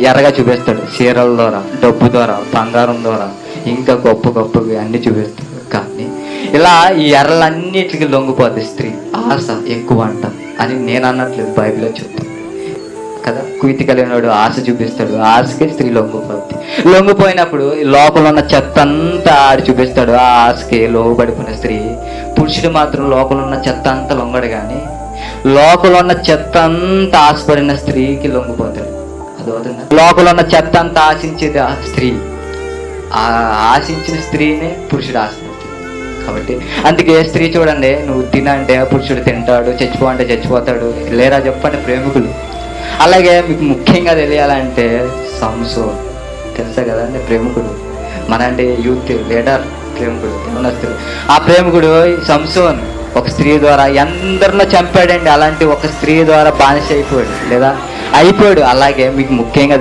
ఎర్రగా చూపిస్తాడు, చీరల ద్వారా, డబ్బు ద్వారా, బంగారం ద్వారా, ఇంకా గొప్ప గొప్పవి అన్ని చూపిస్తాడు. కానీ ఇలా ఈ ఎర్రలన్నిటికి లొంగిపోద్ది స్త్రీ. ఆశ ఎక్కువ అంట అని నేను అన్నట్లేదు, బైబిల్లో చెప్తాను కదా. కుయితి కలిగినవాడు ఆశ చూపిస్తాడు, ఆశకి స్త్రీ లొంగిపోద్ది. లొంగిపోయినప్పుడు లోపల ఉన్న చెత్త అంతా ఆడి చూపిస్తాడు. ఆ ఆశకి లోబడిపోయిన స్త్రీ. పురుషుడు మాత్రం లోపల ఉన్న చెత్త అంతా లొంగడు, కానీ లోపల ఉన్న చెత్త అంతా ఆశపడిన స్త్రీకి లొంగిపోతాడు. అదవుతుందా? లోపల ఉన్న చెత్త అంతా ఆశించేది ఆ స్త్రీ. ఆ ఆశించిన స్త్రీనే పురుషుడు ఆశపడతాడు. కాబట్టి అందుకే స్త్రీ చూడండి, నువ్వు తినంటే పురుషుడు తింటాడు, చచ్చిపో అంటే చచ్చిపోతాడు. లేరా చెప్పండి ప్రేమికులు. అలాగే మీకు ముఖ్యంగా తెలియాలంటే సంసోన్ తెలుసా కదండి, ప్రేమికుడు. మన అంటే యూత్ లీడర్ ప్రేమికుడు, యవనస్తుడు. ఆ ప్రేమికుడు సంసోన్ ఒక స్త్రీ ద్వారా ఎందరినో చంపాడండి. అలాంటి ఒక స్త్రీ ద్వారా బానిస అయిపోయాడు, లేదా అయిపోయాడు. అలాగే మీకు ముఖ్యంగా